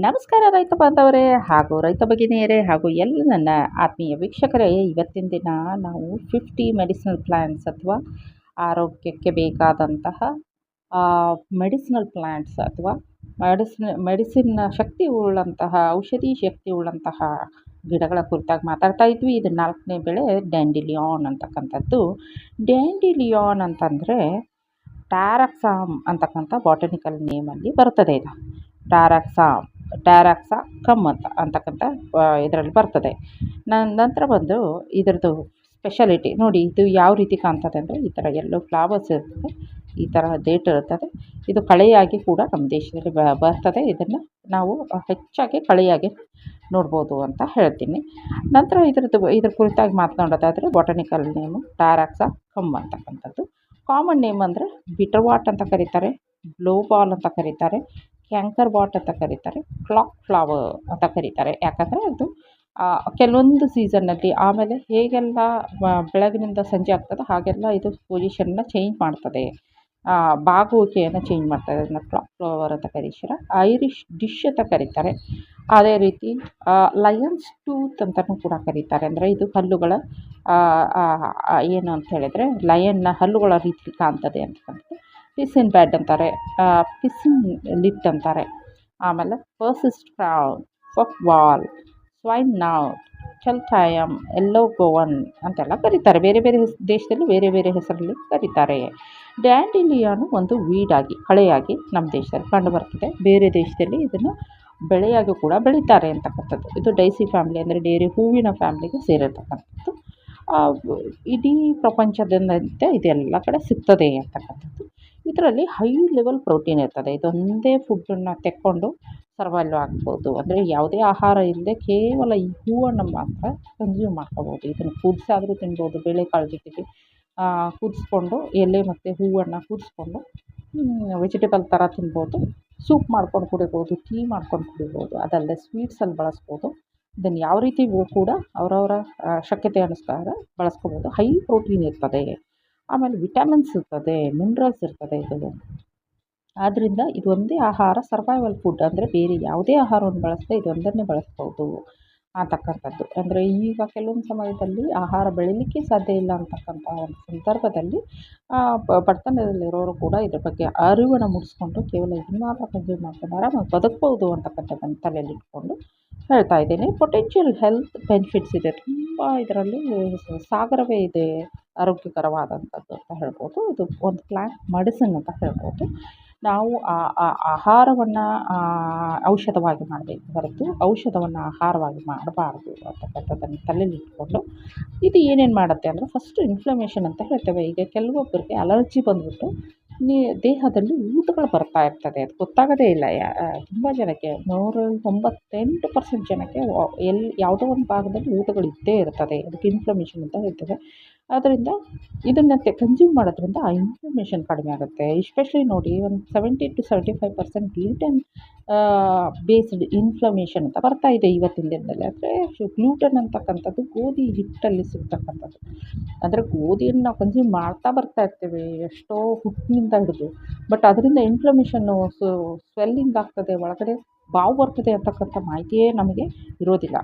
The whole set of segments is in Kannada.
ನಮಸ್ಕಾರ ರೈತ ಬಾಂಧವರೇ ಹಾಗೂ ರೈತ ಭಗಿನಿಯರೇ ಹಾಗೂ ಎಲ್ಲ ನನ್ನ ಆತ್ಮೀಯ ವೀಕ್ಷಕರೇ, ಇವತ್ತಿನ ದಿನ ನಾವು 50 ಮೆಡಿಸಿನಲ್ ಪ್ಲ್ಯಾಂಟ್ಸ್ ಅಥವಾ ಆರೋಗ್ಯಕ್ಕೆ ಬೇಕಾದಂತಹ ಮೆಡಿಸಿನಲ್ ಪ್ಲ್ಯಾಂಟ್ಸ್ ಅಥವಾ ಮೆಡಿಸಿನ್ ಶಕ್ತಿ ಉಳ್ಳಂತಹ ಔಷಧಿ ಶಕ್ತಿ ಉಳ್ಳಂತಹ ಗಿಡಗಳ ಕುರಿತಾಗಿ ಮಾತಾಡ್ತಾ ಇದ್ವಿ. ಇದು 4ನೇ ಬೆಳೆ ಡ್ಯಾಂಡಿಲಿಯಾನ್ ಅಂತಕ್ಕಂಥದ್ದು. ಡ್ಯಾಂಡಿಲಿಯಾನ್ ಅಂತಂದರೆ ಟ್ಯಾರಾಕ್ಸಾಮ್ ಅಂತಕ್ಕಂಥ ಬಾಟನಿಕಲ್ ನೇಮಲ್ಲಿ ಬರ್ತದೆ. ಇದು ಟ್ಯಾರಾಕ್ಸಾ ಕಮ್ ಅಂತಕ್ಕಂಥ ಇದರಲ್ಲಿ ಬರ್ತದೆ. ನಂತರ ಬಂದು ಇದರದ್ದು ಸ್ಪೆಷಾಲಿಟಿ ನೋಡಿ, ಇದು ಯಾವ ರೀತಿ ಕಾಣ್ತದೆ ಅಂದರೆ ಈ ಥರ ಎಲ್ಲೋ ಫ್ಲವರ್ಸ್ ಇರ್ತದೆ, ಈ ಥರ ಡೇಟ್ ಇರ್ತದೆ. ಇದು ಕಳೆಯಾಗಿ ಕೂಡ ನಮ್ಮ ದೇಶದಲ್ಲಿ ಬರ್ತದೆ. ಇದನ್ನು ನಾವು ಹೆಚ್ಚಾಗಿ ಕಳೆಯಾಗಿ ನೋಡ್ಬೋದು ಅಂತ ಹೇಳ್ತೀನಿ. ನಂತರ ಇದ್ರ ಕುರಿತಾಗಿ ಮಾತನಾಡೋದಾದರೆ ಬಾಟನಿಕಲ್ ನೇಮು ಟ್ಯಾರಾಕ್ಸಾ ಕಮ್ ಅಂತಕ್ಕಂಥದ್ದು. ಕಾಮನ್ ನೇಮ್ ಅಂದರೆ ಬಿಟರ್ವಾಟ್ ಅಂತ ಕರೀತಾರೆ, ಬ್ಲೋ ಬಾಲ್ ಅಂತ ಕರೀತಾರೆ, ಕ್ಯಾಂಕರ್ ಬಾಟ್ ಅಂತ ಕರೀತಾರೆ, ಕ್ಲಾಕ್ ಫ್ಲವರ್ ಅಂತ ಕರೀತಾರೆ. ಯಾಕಂದರೆ ಅದು ಕೆಲವೊಂದು ಸೀಸನ್ನಲ್ಲಿ ಆಮೇಲೆ ಹೇಗೆಲ್ಲ ಬೆಳಗಿನಿಂದ ಸಂಜೆ ಆಗ್ತದೆ ಹಾಗೆಲ್ಲ ಇದು ಪೊಸಿಷನ್ನ ಚೇಂಜ್ ಮಾಡ್ತದೆ, ಬಾಗುವಿಕೆಯನ್ನು ಚೇಂಜ್ ಮಾಡ್ತದೆ. ಅದನ್ನು ಕ್ಲಾಕ್ ಫ್ಲವರ್ ಅಂತ ಕರೀತಾರೆ. ಐರಿಷ್ ಡಿಶ್ ಅಂತ ಕರೀತಾರೆ. ಅದೇ ರೀತಿ ಲಯನ್ಸ್ ಟೂತ್ ಅಂತಲೂ ಕೂಡ ಕರೀತಾರೆ. ಅಂದರೆ ಇದು ಹಲ್ಲುಗಳ ಏನು ಅಂತ ಹೇಳಿದರೆ ಲಯನ್ನ ಹಲ್ಲುಗಳ ರೀತಿ ಕಾಣ್ತದೆ ಅಂತಕ್ಕಂಥದ್ದು. ಪಿಸಿನ್ ಬ್ಯಾಡ್ ಅಂತಾರೆ, ಪಿಸಿನ್ ಲಿಟ್ ಅಂತಾರೆ. ಆಮೇಲೆ priest's crown, puffball, swine snout, ಚಲ್ಟಾಯಮ್, ಎಲ್ಲೋ ಗೋವನ್ ಅಂತೆಲ್ಲ ಕರೀತಾರೆ. ಬೇರೆ ಬೇರೆ ದೇಶದಲ್ಲಿ ಬೇರೆ ಬೇರೆ ಹೆಸರಲ್ಲಿ ಕರೀತಾರೆ. ಡ್ಯಾಂಡಿಲಿಯಾನು ಒಂದು ವೀಡಾಗಿ ಕಳೆಯಾಗಿ ನಮ್ಮ ದೇಶದಲ್ಲಿ ಕಂಡುಬರ್ತದೆ. ಬೇರೆ ದೇಶದಲ್ಲಿ ಇದನ್ನು ಬೆಳೆಯಾಗಿ ಕೂಡ ಬೆಳೀತಾರೆ ಅಂತಕ್ಕಂಥದ್ದು. ಇದು ಡೈಸಿ ಫ್ಯಾಮಿಲಿ ಅಂದರೆ ಡೇರಿ ಹೂವಿನ ಫ್ಯಾಮಿಲಿಗೆ ಸೇರಿರ್ತಕ್ಕಂಥದ್ದು. ಇಡೀ ಪ್ರಪಂಚದಂತೆ ಇದೆಲ್ಲ ಕಡೆ ಸಿಗ್ತದೆ ಅಂತಕ್ಕಂಥದ್ದು. ಇದರಲ್ಲಿ ಹೈ ಲೆವೆಲ್ ಪ್ರೋಟೀನ್ ಇರ್ತದೆ. ಇದೊಂದೇ ಫುಡ್ಡನ್ನು ತೆಕ್ಕೊಂಡು ಸರ್ವೈವ್ ಆಗ್ಬೋದು. ಅಂದರೆ ಯಾವುದೇ ಆಹಾರ ಇಲ್ಲದೆ ಕೇವಲ ಈ ಹೂವನ್ನು ಮಾತ್ರ ಕನ್ಸ್ಯೂಮ್ ಮಾಡ್ಕೋಬೋದು. ಇದನ್ನು ಕುದಿಸಾದರೂ ತಿನ್ಬೋದು, ಬೇಳೆಕಾಳು ಜೊತೆಗೆ ಕುದಿಸ್ಕೊಂಡು ಎಲೆ ಮತ್ತು ಹೂವನ್ನು ಕುದಿಸ್ಕೊಂಡು ವೆಜಿಟೇಬಲ್ ಥರ ತಿನ್ಬೋದು, ಸೂಪ್ ಮಾಡ್ಕೊಂಡು ಕುಡಿಬೋದು, ಟೀ ಮಾಡ್ಕೊಂಡು ಕುಡಿಬೋದು. ಅದಲ್ಲದೆ ಸ್ವೀಟ್ಸಲ್ಲಿ ಬಳಸ್ಬೋದು. ಇದನ್ನು ಯಾವ ರೀತಿ ಕೂಡ ಅವರವರ ಶಕ್ಯತೆ ಅನುಸಾರ ಬಳಸ್ಕೋಬೋದು. ಹೈ ಪ್ರೋಟೀನ್ ಇರ್ತದೆ, ಆಮೇಲೆ ವಿಟಮಿನ್ಸ್ ಇರ್ತದೆ, ಮಿನರಲ್ಸ್ ಇರ್ತದೆ. ಇದು ಆದ್ದರಿಂದ ಇದು ಒಂದೇ ಆಹಾರ ಸರ್ವೈವಲ್ ಫುಡ್. ಅಂದರೆ ಬೇರೆ ಯಾವುದೇ ಆಹಾರವನ್ನು ಬಳಸದೆ ಇದೊಂದನ್ನೇ ಬಳಸ್ಬೋದು ಅಂತಕ್ಕಂಥದ್ದು. ಅಂದರೆ ಈಗ ಕೆಲವೊಂದು ಸಮಯದಲ್ಲಿ ಆಹಾರ ಬೆಳೀಲಿಕ್ಕೆ ಸಾಧ್ಯ ಇಲ್ಲ ಅಂತಕ್ಕಂಥ ಒಂದು ಸಂದರ್ಭದಲ್ಲಿ ಬಡತನದಲ್ಲಿರೋರು ಕೂಡ ಇದ್ರ ಬಗ್ಗೆ ಅರಿವನ್ನು ಮೂಡಿಸ್ಕೊಂಡು ಕೇವಲ ಇದನ್ನು ಮಾತ್ರ ಕನ್ಸ್ಯೂಮ್ ಮಾಡ್ಕೊಂಡು ಆರಾಮಾಗಿ ಬದುಕ್ಬೋದು ಅಂತಕ್ಕಂಥದ್ದನ್ನು ತಲೆಯಲ್ಲಿ ಇಟ್ಕೊಂಡು ಹೇಳ್ತಾ ಇದ್ದೀನಿ. ಪೊಟೆನ್ಷಿಯಲ್ ಹೆಲ್ತ್ ಬೆನಿಫಿಟ್ಸ್ ಇದೆ ತುಂಬ ಇದರಲ್ಲಿ, ಸಾಗರವೇ ಇದೆ ಆರೋಗ್ಯಕರವಾದಂಥದ್ದು ಅಂತ ಹೇಳ್ಬೋದು. ಇದು ಒಂದು ಪ್ಲ್ಯಾಂಟ್ ಮೆಡಿಸಿನ್ ಅಂತ ಹೇಳ್ಬೋದು. ನಾವು ಆಹಾರವನ್ನು ಔಷಧವಾಗಿ ಮಾಡಬೇಕು ಹೊರತು ಔಷಧವನ್ನು ಆಹಾರವಾಗಿ ಮಾಡಬಾರ್ದು ಅಂತಕ್ಕಂಥದ್ದನ್ನು ತಲೆಯಲ್ಲಿ ಇಟ್ಕೊಂಡು ಇದು ಏನೇನು ಮಾಡುತ್ತೆ ಅಂದರೆ ಫಸ್ಟು ಇನ್ಫ್ಲಮೇಷನ್ ಅಂತ ಹೇಳ್ತೇವೆ. ಈಗ ಕೆಲವೊಬ್ಬರಿಗೆ ಅಲರ್ಜಿ ಬಂದುಬಿಟ್ಟು ದೇಹದಲ್ಲಿ ಊತಗಳು ಬರ್ತಾ ಇರ್ತದೆ, ಅದು ಗೊತ್ತಾಗೋದೇ ಇಲ್ಲ. ತುಂಬ ಜನಕ್ಕೆ 98% ಜನಕ್ಕೆ ಯಾವುದೋ ಒಂದು ಭಾಗದಲ್ಲಿ ಊತಗಳು ಇದ್ದೇ ಇರ್ತದೆ. ಅದಕ್ಕೆ ಇನ್ಫ್ಲಮೇಷನ್ ಅಂತ ಹೇಳ್ತೇವೆ. ಆದ್ದರಿಂದ ಇದನ್ನು ಕನ್ಸ್ಯೂಮ್ ಮಾಡೋದ್ರಿಂದ ಆ ಇನ್ಫ್ಲಮೇಷನ್ ಕಡಿಮೆ ಆಗುತ್ತೆ. ಎಸ್ಪೆಷಲಿ ನೋಡಿ, ಒಂದು 70 to 75% ಗ್ಲೂಟನ್ ಬೇಸ್ಡ್ ಇನ್ಫ್ಲಮೇಷನ್ ಅಂತ ಬರ್ತಾ ಇದೆ ಇವತ್ತಿನ ದಿನದಲ್ಲಿ. ಅಂದರೆ ಗ್ಲೂಟನ್ ಅಂತಕ್ಕಂಥದ್ದು ಗೋಧಿ ಹಿಟ್ಟಲ್ಲಿ ಸಿಗ್ತಕ್ಕಂಥದ್ದು. ಅಂದರೆ ಗೋಧಿಯನ್ನು ನಾವು ಕನ್ಸ್ಯೂಮ್ ಮಾಡ್ತಾ ಬರ್ತಾ ಇರ್ತೇವೆ ಎಷ್ಟೋ ಹುಟ್ಟಿನಿಂದ ಹಿಡಿದು, ಬಟ್ ಅದರಿಂದ ಇನ್ಫ್ಲಮೇಷನ್ನು ಸ್ವೆಲ್ಲಿಂಗ್ ಆಗ್ತದೆ, ಒಳಗಡೆ ಬಾವು ಬರ್ತದೆ ಅಂತಕ್ಕಂಥ ಮಾಹಿತಿಯೇ ನಮಗೆ ಇರೋದಿಲ್ಲ.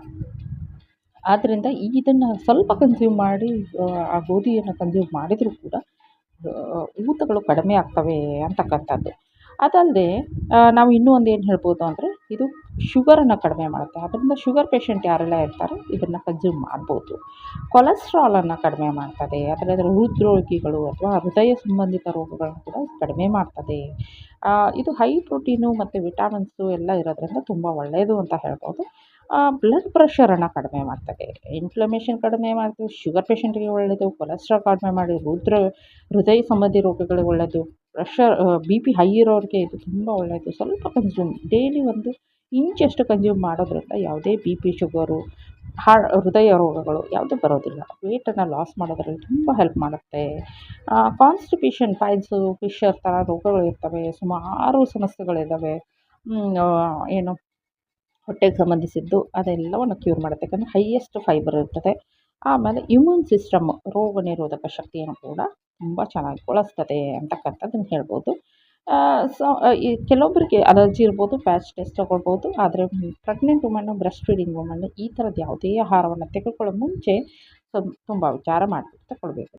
ಆದ್ದರಿಂದ ಇದನ್ನು ಸ್ವಲ್ಪ ಕನ್ಸ್ಯೂಮ್ ಮಾಡಿ ಆ ಗೋಧಿಯನ್ನು ಕನ್ಸ್ಯೂಮ್ ಮಾಡಿದರೂ ಕೂಡ ಊತಗಳು ಕಡಿಮೆ ಆಗ್ತವೆ ಅಂತಕ್ಕಂಥದ್ದು. ಅದಲ್ಲದೆ ನಾವು ಇನ್ನೂ ಒಂದು ಏನು ಹೇಳ್ಬೋದು ಅಂದರೆ ಇದು ಶುಗರನ್ನು ಕಡಿಮೆ ಮಾಡುತ್ತೆ. ಅದರಿಂದ ಶುಗರ್ ಪೇಷಂಟ್ ಯಾರೆಲ್ಲ ಇರ್ತಾರೆ ಇದನ್ನು ಕನ್ಸ್ಯೂಮ್ ಮಾಡ್ಬೋದು. ಕೊಲೆಸ್ಟ್ರಾಲನ್ನು ಕಡಿಮೆ ಮಾಡ್ತದೆ. ಅದರಿಂದ ಹೃದ್ರೋಗಿಗಳು ಅಥವಾ ಹೃದಯ ಸಂಬಂಧಿತ ರೋಗಗಳನ್ನು ಕೂಡ ಕಡಿಮೆ ಮಾಡ್ತದೆ. ಇದು ಹೈ ಪ್ರೋಟೀನು ಮತ್ತು ವಿಟಮಿನ್ಸು ಎಲ್ಲ ಇರೋದ್ರಿಂದ ತುಂಬ ಒಳ್ಳೆಯದು ಅಂತ ಹೇಳ್ಬೋದು. ಬ್ಲಡ್ ಪ್ರೆಷರನ್ನು ಕಡಿಮೆ ಮಾಡ್ತದೆ, ಇನ್ಫ್ಲಮೇಷನ್ ಕಡಿಮೆ ಮಾಡ್ತದೆ, ಶುಗರ್ ಪೇಷಂಟ್ಗೆ ಒಳ್ಳೆಯದು, ಕೊಲೆಸ್ಟ್ರಾಲ್ ಕಡಿಮೆ ಮಾಡಿ ಹೃದಯ ಸಂಬಂಧಿ ರೋಗಗಳಿಗೆ ಒಳ್ಳೆಯದು, BP ಹೈ ಇರೋರಿಗೆ ಇದು ತುಂಬ ಒಳ್ಳೆಯದು. ಸ್ವಲ್ಪ ಕನ್ಸ್ಯೂಮ್ ಡೈಲಿ 1 ಇಂಚಷ್ಟು ಕನ್ಸ್ಯೂಮ್ ಮಾಡೋದ್ರಿಂದ ಯಾವುದೇ BP, ಶುಗರು, ಹೃದಯ ರೋಗಗಳು ಯಾವುದೂ ಬರೋದಿಲ್ಲ. ವೇಟನ್ನು ಲಾಸ್ ಮಾಡೋದ್ರಲ್ಲಿ ತುಂಬ ಹೆಲ್ಪ್ ಮಾಡುತ್ತೆ. ಕಾನ್ಸ್ಟಿಪೇಷನ್, ಪೈಲ್ಸು, ಫಿಶರ್ ಥರ ರೋಗಗಳು ಇರ್ತವೆ, ಸುಮಾರು ಸಮಸ್ಯೆಗಳಿದ್ದಾವೆ. ಏನು ಹೊಟ್ಟೆಗೆ ಸಂಬಂಧಿಸಿದ್ದು ಅದೆಲ್ಲವನ್ನು ಕ್ಯೂರ್ ಮಾಡುತ್ತೆ. ಯಾಕಂದರೆ ಹೈಯೆಸ್ಟ್ ಫೈಬರ್ ಇರ್ತದೆ. ಆಮೇಲೆ ಇಮ್ಯೂನ್ ಸಿಸ್ಟಮ್, ರೋಗ ನಿರೋಧಕ ಶಕ್ತಿಯನ್ನು ಕೂಡ ತುಂಬ ಚೆನ್ನಾಗಿ ಬಳಸ್ತದೆ ಅಂತಕ್ಕಂಥದ್ದನ್ನು ಹೇಳ್ಬೋದು. ಸೊ ಈ ಕೆಲವೊಬ್ಬರಿಗೆ ಅಲರ್ಜಿ ಇರ್ಬೋದು, ಪ್ಯಾಚ್ ಟೆಸ್ಟ್ ತೊಗೊಳ್ಬೋದು. ಆದರೆ ಪ್ರೆಗ್ನೆಂಟ್ ವುಮನ್ನು, ಬ್ರೆಸ್ಟ್ ಫೀಡಿಂಗ್ ವುಮನ್ನು ಈ ಥರದ್ದು ಯಾವುದೇ ಆಹಾರವನ್ನು ತೆಗೆದುಕೊಳ್ಳೋ ಮುಂಚೆ ತುಂಬ ವಿಚಾರ ಮಾಡಿಬಿಟ್ಟು ತಗೊಳ್ಬೇಕು.